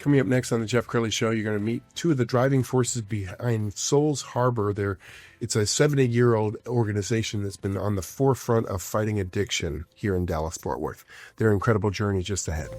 Coming up next on the Jeff Crilley Show, you're going to meet two of the driving forces behind Souls Harbor. It's a 70-year-old organization that's been on the forefront of fighting addiction here in Dallas-Fort Worth. Their incredible journey just ahead.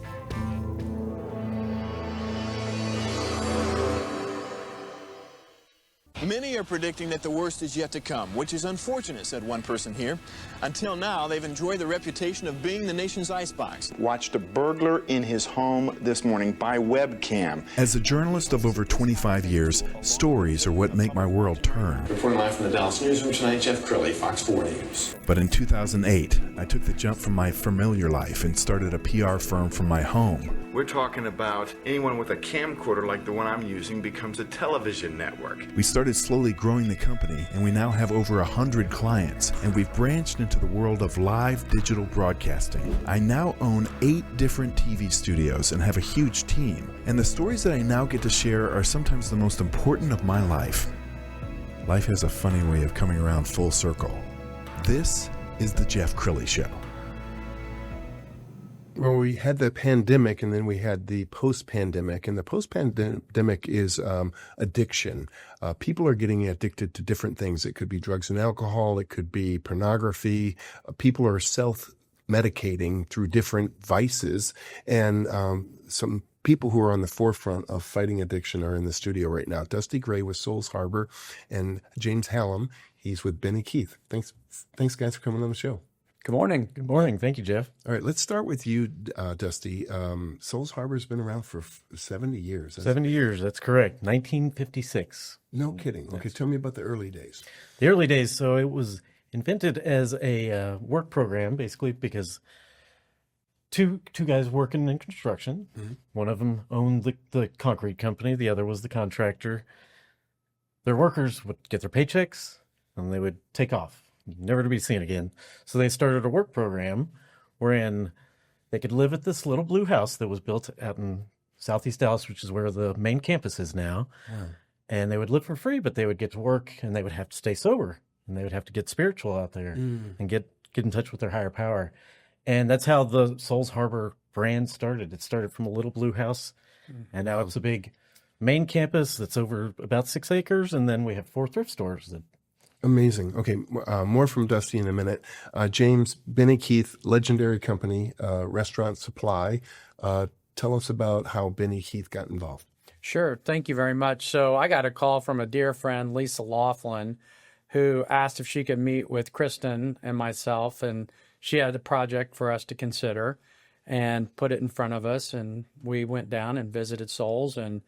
Many are predicting that the worst is yet to come, which is unfortunate, said one person here. Until now, they've enjoyed the reputation of being the nation's icebox. Watched a burglar in his home this morning by webcam. As a journalist of over 25 years, stories are what make my world turn. Reporting live from the Dallas newsroom tonight, Jeff Crilley, Fox 4 News. But in 2008, I took the jump from my familiar life and started a PR firm from my home. We're talking about anyone with a camcorder like the one I'm using becomes a television network. We started slowly growing the company, and we now have over 100 clients, and we've branched into the world of live digital broadcasting. I now own 8 different TV studios and have a huge team, and the stories that I now get to share are sometimes the most important of my life. Life has a funny way of coming around full circle. This is the Jeff Crilley Show. Well, we had the pandemic, and then we had the post-pandemic, and the post-pandemic is addiction. People are getting addicted to different things. It could be drugs and alcohol. It could be pornography. People are self-medicating through different vices, and some people who are on the forefront of fighting addiction are in the studio right now. Dusty Gray with Souls Harbor, and James Hallam. He's with Benny Keith. Thanks guys for coming on the show. Good morning. Good morning. Thank you, Jeff. All right, let's start with you, Dusty. Souls Harbor's been around for 70 years. 70 years, that's correct. 1956. No kidding. Okay, tell me about the early days. The early days, so it was invented as a work program, basically, because two guys working in construction. Mm-hmm. One of them owned the concrete company. The other was the contractor. Their workers would get their paychecks, and they would take off, never to be seen again. So they started a work program wherein they could live at this little blue house that was built out in Southeast Dallas, which is where the main campus is now. Yeah. And they would live for free, but they would get to work, and they would have to stay sober, and they would have to get spiritual out there and get in touch with their higher power. And that's how the Souls Harbor brand started. It started from a little blue house, and now it's a big main campus that's over about 6 acres, and then we have 4 thrift stores that. Amazing. Okay, more from Dusty in a minute. James, Benny Keith, legendary company, Restaurant Supply. Tell us about how Benny Keith got involved. Sure. Thank you very much. So I got a call from a dear friend, Lisa Laughlin, who asked if she could meet with Kristen and myself, and she had a project for us to consider and put it in front of us, and we went down and visited Souls. And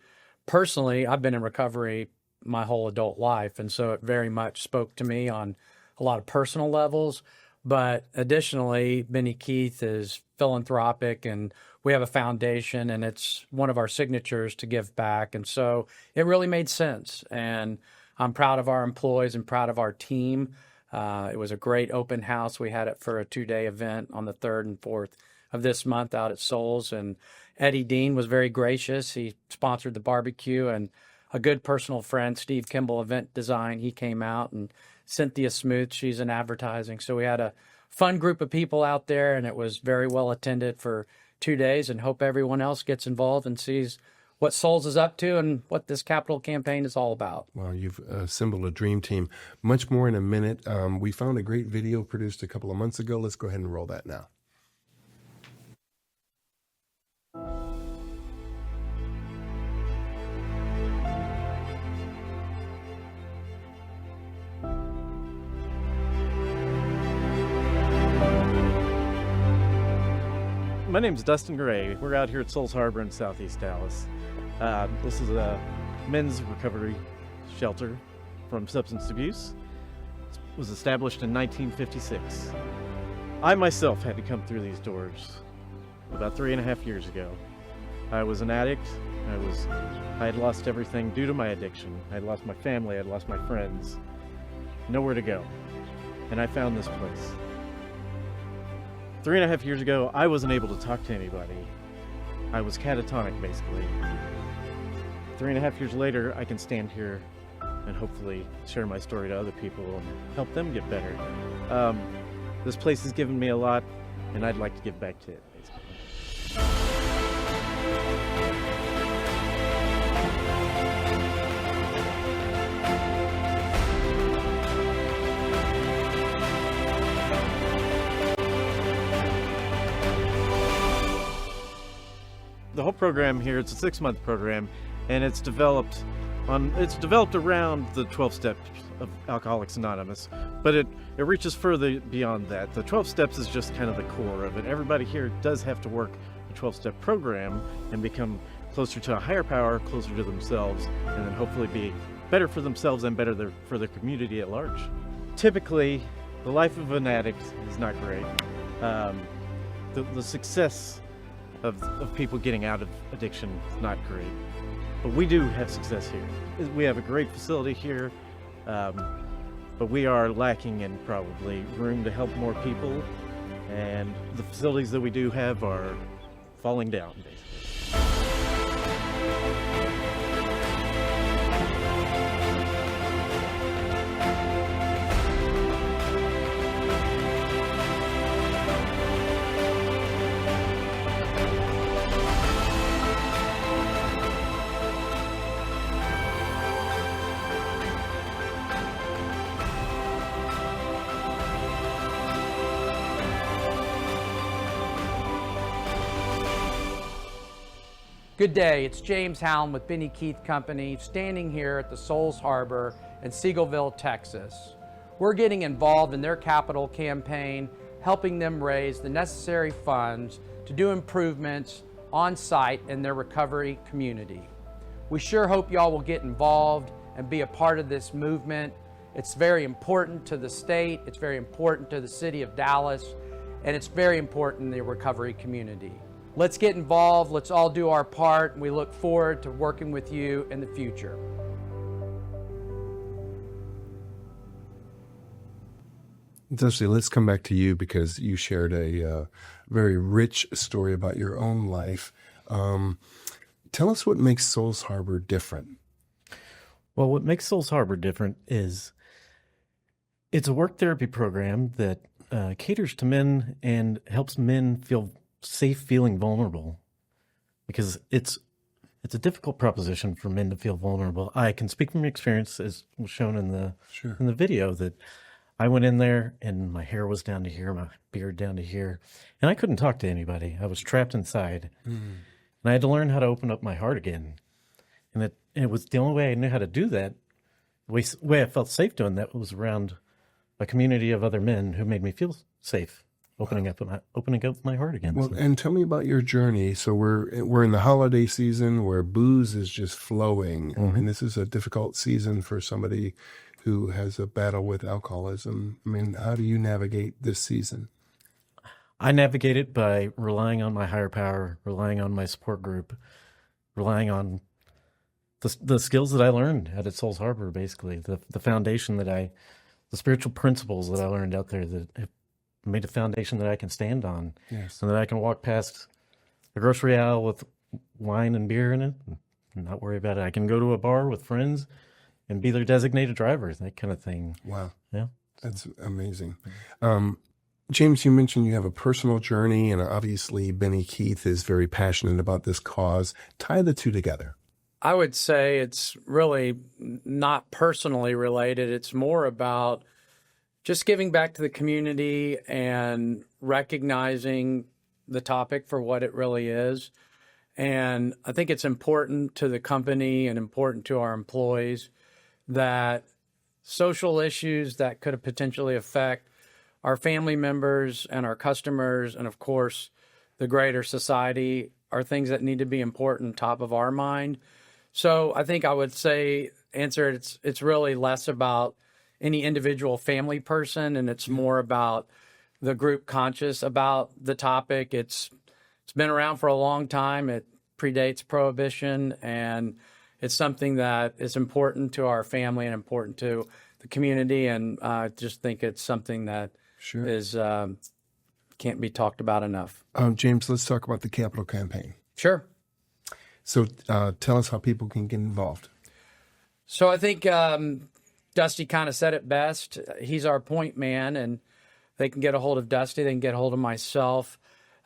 personally, I've been in recovery my whole adult life, and so it very much spoke to me on a lot of personal levels. But additionally, Benny Keith is philanthropic, and we have a foundation, and it's one of our signatures to give back. And so it really made sense, and I'm proud of our employees and proud of our team. It was a great open house. We had it for a 2-day event on the 3rd and 4th of this month out at Souls, and Eddie Dean was very gracious. He sponsored the barbecue, and a good personal friend, Steve Kimball, Event Design, he came out, and Cynthia Smoot, she's in advertising. So we had a fun group of people out there, and it was very well attended for 2 days, and hope everyone else gets involved and sees what Souls is up to and what this capital campaign is all about. Well, you've assembled a dream team. Much more in a minute. We found a great video produced a couple of months ago. Let's go ahead and roll that now. My name's Dustin Gray. We're out here at Souls Harbor in Southeast Dallas. This is a men's recovery shelter from substance abuse. It was established in 1956. I myself had to come through these doors about 3.5 years ago. I was an addict. I had lost everything due to my addiction. I had lost my family. I had lost my friends. Nowhere to go. And I found this place. 3.5 years ago, I wasn't able to talk to anybody. I was catatonic, basically. 3.5 years later, I can stand here and hopefully share my story to other people and help them get better. This place has given me a lot, and I'd like to give back to it, basically. whole program here, it's a 6-month program, and it's developed around the 12 steps of Alcoholics Anonymous, but it reaches further beyond that. The 12 steps is just kind of the core of it. Everybody here does have to work a 12-step program and become closer to a higher power, closer to themselves, and then hopefully be better for themselves and better for their community at large. Typically, the life of an addict is not great. The success of people getting out of addiction is not great. But we do have success here. We have a great facility here, but we are lacking in probably room to help more people, and the facilities that we do have are falling down, basically. Good day, it's James Hallam with Benny Keith Company, standing here at the Souls Harbor in Seagoville, Texas. We're getting involved in their capital campaign, helping them raise the necessary funds to do improvements on site in their recovery community. We sure hope y'all will get involved and be a part of this movement. It's very important to the state, it's very important to the city of Dallas, and it's very important in the recovery community. Let's get involved, let's all do our part, and we look forward to working with you in the future. Dusty, let's come back to you because you shared a very rich story about your own life. Tell us what makes Souls Harbor different. Well, what makes Souls Harbor different is it's a work therapy program that caters to men and helps men feel safe feeling vulnerable, because it's a difficult proposition for men to feel vulnerable. I can speak from experience, as was shown in the video, that I went in there and my hair was down to here, my beard down to here, and I couldn't talk to anybody. I was trapped inside, and I had to learn how to open up my heart again. And it was the only way I knew how to do that. The way I felt safe doing that was around a community of other men who made me feel safe. Opening up my heart again. Well, and tell me about your journey. So we're in the holiday season where booze is just flowing. Mm-hmm. And this is a difficult season for somebody who has a battle with alcoholism. I mean, how do you navigate this season? I navigate it by relying on my higher power, relying on my support group, relying on the skills that I learned out at Souls Harbor, basically. The foundation the spiritual principles that I learned out there that have made a foundation that I can stand on, so that I can walk past a grocery aisle with wine and beer in it and not worry about it. I can go to a bar with friends and be their designated driver, that kind of thing. Wow. Yeah. That's amazing. James, you mentioned you have a personal journey, and obviously Benny Keith is very passionate about this cause. Tie the two together. I would say it's really not personally related. It's more about just giving back to the community and recognizing the topic for what it really is. And I think it's important to the company and important to our employees that social issues that could potentially affect our family members and our customers and, of course, the greater society are things that need to be important, top of our mind. So I think I would say, it's really less about any individual family person, and it's more about the group conscious about the topic. It's been around for a long time. It predates Prohibition, and it's something that is important to our family and important to the community. And I just think it's something that is can't be talked about enough. James, let's talk about the Capital Campaign. Sure. So tell us how people can get involved. So I think Dusty kind of said it best. He's our point man, and they can get a hold of Dusty. They can get a hold of myself.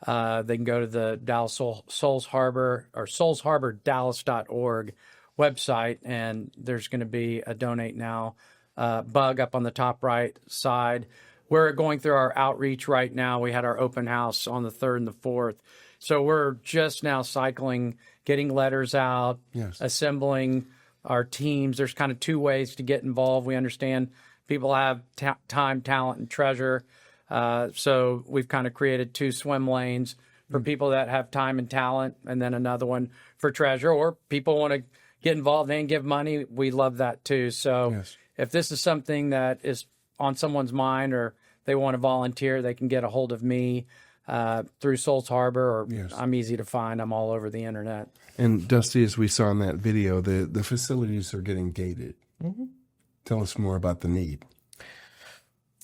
They can go to the Dallas Souls Harbor or soulsharbordallas.org website, and there's going to be a donate now bug up on the top right side. We're going through our outreach right now. We had our open house on the 3rd and the 4th So we're just now cycling, getting letters out, Yes. assembling our teams. There's kind of two ways to get involved. We understand people have time, talent, and treasure. So we've kind of created two swim lanes for people that have time and talent, and then another one for treasure, or people want to get involved and give money. We love that too. So Yes. if this is something that is on someone's mind or they want to volunteer, they can get a hold of me through Souls Harbor, or Yes. I'm easy to find. I'm all over the internet. And Dusty, as we saw in that video, the facilities are getting gated. Tell us more about the need.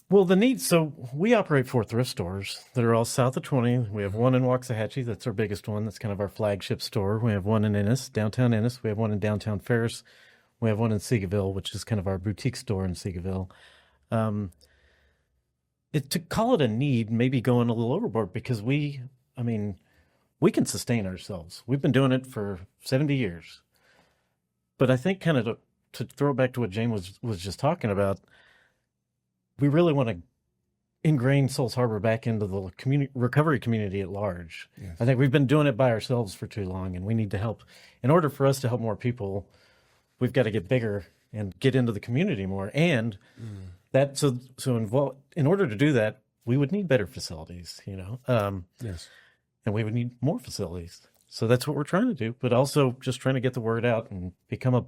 Well, the need, so we operate 4 thrift stores that are all south of 20. We have one in Waxahachie. That's our biggest one. That's kind of our flagship store. We have one in Ennis, downtown Ennis. We have one in downtown Ferris. We have one in Seagoville, which is kind of our boutique store in Seagoville. To call it a need, maybe going a little overboard, because we can sustain ourselves. We've been doing it for 70 years. But I think kind of to throw it back to what James was just talking about, we really want to ingrain Souls Harbor back into the recovery community at large. Yes. I think we've been doing it by ourselves for too long, and we need to help. In order for us to help more people, we've got to get bigger and get into the community more. And in order to do that, we would need better facilities, Yes. and we would need more facilities. So that's what we're trying to do, but also just trying to get the word out and become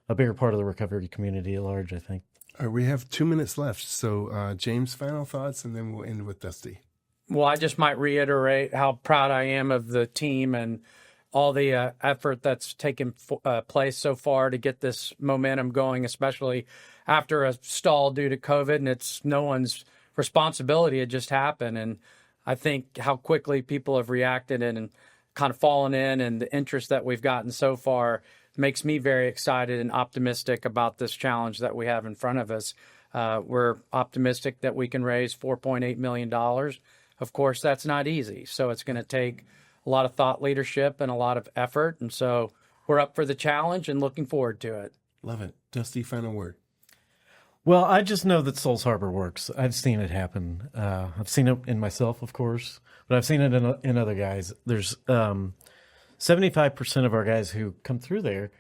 a bigger part of the recovery community at large, I think. All right, we have 2 minutes left. So, James, final thoughts, and then we'll end with Dusty. Well, I just might reiterate how proud I am of the team and all the effort that's taken place so far to get this momentum going, especially after a stall due to COVID. And it's no one's responsibility. It just happened. And I think how quickly people have reacted and kind of fallen in, and the interest that we've gotten so far makes me very excited and optimistic about this challenge that we have in front of us. We're optimistic that we can raise $4.8 million. Of course, that's not easy. So it's going to take a lot of thought leadership and a lot of effort. And so we're up for the challenge and looking forward to it. Love it. Dusty, final word. Well, I just know that Souls Harbor works. I've seen it happen. I've seen it in myself, of course, but I've seen it in other guys. There's 75% of our guys who come through there,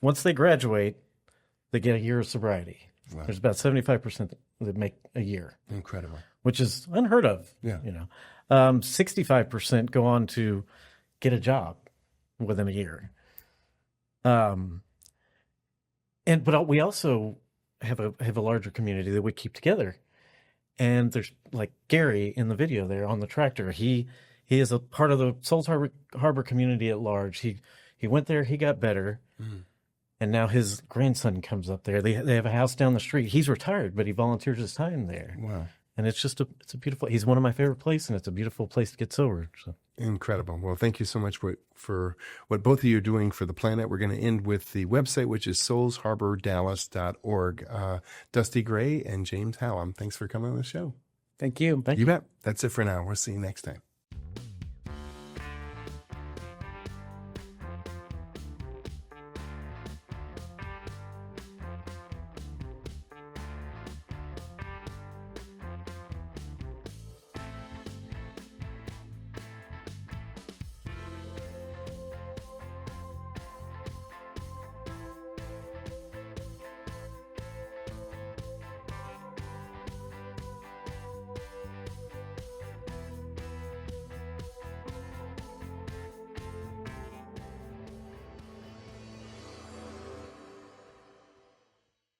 once they graduate, they get a year of sobriety. Wow. There's about 75% that make a year. Incredible. Which is unheard of. Yeah. 65% go on to get a job within a year. But we also have a larger community that we keep together. And there's like Gary in the video there on the tractor. He is a part of the Souls Harbor community at large. He went there, he got better. And now his grandson comes up there. They have a house down the street. He's retired, but he volunteers his time there. Wow. And it's just it's a beautiful, he's one of my favorite places, and it's a beautiful place to get sober. So. Incredible. Well, thank you so much for what both of you are doing for the planet. We're going to end with the website, which is soulsharbordallas.org. Dusty Gray and James Hallam, thanks for coming on the show. Thank you. You bet. That's it for now. We'll see you next time.